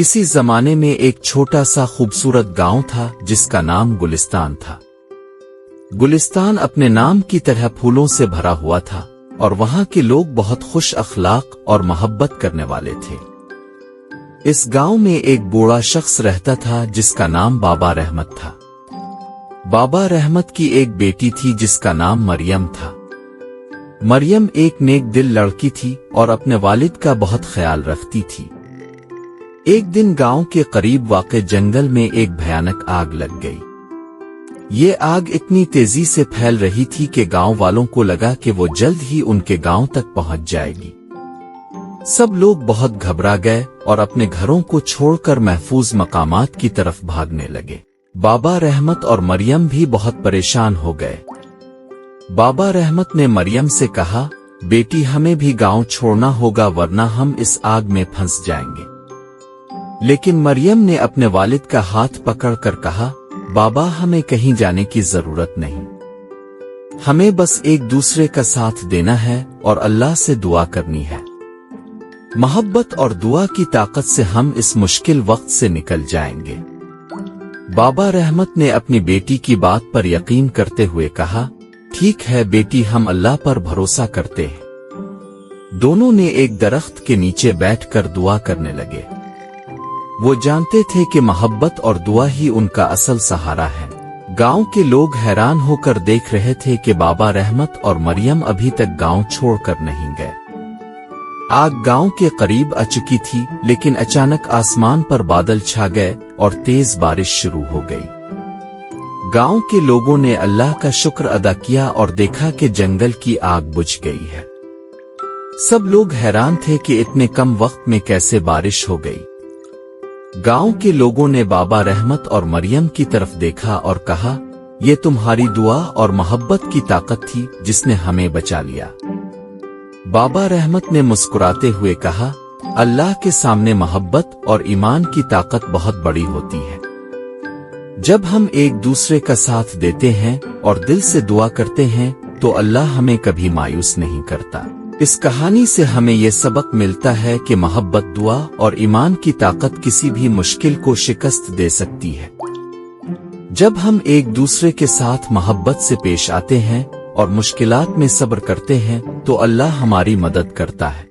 کسی زمانے میں ایک چھوٹا سا خوبصورت گاؤں تھا جس کا نام گلستان تھا۔ گلستان اپنے نام کی طرح پھولوں سے بھرا ہوا تھا اور وہاں کے لوگ بہت خوش اخلاق اور محبت کرنے والے تھے۔ اس گاؤں میں ایک بوڑھا شخص رہتا تھا جس کا نام بابا رحمت تھا۔ بابا رحمت کی ایک بیٹی تھی جس کا نام مریم تھا۔ مریم ایک نیک دل لڑکی تھی اور اپنے والد کا بہت خیال رکھتی تھی۔ ایک دن گاؤں کے قریب واقع جنگل میں ایک بھیانک آگ لگ گئی۔ یہ آگ اتنی تیزی سے پھیل رہی تھی کہ گاؤں والوں کو لگا کہ وہ جلد ہی ان کے گاؤں تک پہنچ جائے گی۔ سب لوگ بہت گھبرا گئے اور اپنے گھروں کو چھوڑ کر محفوظ مقامات کی طرف بھاگنے لگے۔ بابا رحمت اور مریم بھی بہت پریشان ہو گئے۔ بابا رحمت نے مریم سے کہا، بیٹی ہمیں بھی گاؤں چھوڑنا ہوگا ورنہ ہم اس آگ میں پھنس جائیں گے۔ لیکن مریم نے اپنے والد کا ہاتھ پکڑ کر کہا، بابا ہمیں کہیں جانے کی ضرورت نہیں، ہمیں بس ایک دوسرے کا ساتھ دینا ہے اور اللہ سے دعا کرنی ہے۔ محبت اور دعا کی طاقت سے ہم اس مشکل وقت سے نکل جائیں گے۔ بابا رحمت نے اپنی بیٹی کی بات پر یقین کرتے ہوئے کہا، ٹھیک ہے بیٹی، ہم اللہ پر بھروسہ کرتے ہیں۔ دونوں نے ایک درخت کے نیچے بیٹھ کر دعا کرنے لگے۔ وہ جانتے تھے کہ محبت اور دعا ہی ان کا اصل سہارا ہے۔ گاؤں کے لوگ حیران ہو کر دیکھ رہے تھے کہ بابا رحمت اور مریم ابھی تک گاؤں چھوڑ کر نہیں گئے۔ آگ گاؤں کے قریب آ چکی تھی، لیکن اچانک آسمان پر بادل چھا گئے اور تیز بارش شروع ہو گئی۔ گاؤں کے لوگوں نے اللہ کا شکر ادا کیا اور دیکھا کہ جنگل کی آگ بجھ گئی ہے۔ سب لوگ حیران تھے کہ اتنے کم وقت میں کیسے بارش ہو گئی۔ گاؤں کے لوگوں نے بابا رحمت اور مریم کی طرف دیکھا اور کہا، یہ تمہاری دعا اور محبت کی طاقت تھی جس نے ہمیں بچا لیا۔ بابا رحمت نے مسکراتے ہوئے کہا، اللہ کے سامنے محبت اور ایمان کی طاقت بہت بڑی ہوتی ہے۔ جب ہم ایک دوسرے کا ساتھ دیتے ہیں اور دل سے دعا کرتے ہیں تو اللہ ہمیں کبھی مایوس نہیں کرتا۔ اس کہانی سے ہمیں یہ سبق ملتا ہے کہ محبت، دعا اور ایمان کی طاقت کسی بھی مشکل کو شکست دے سکتی ہے۔ جب ہم ایک دوسرے کے ساتھ محبت سے پیش آتے ہیں اور مشکلات میں صبر کرتے ہیں تو اللہ ہماری مدد کرتا ہے۔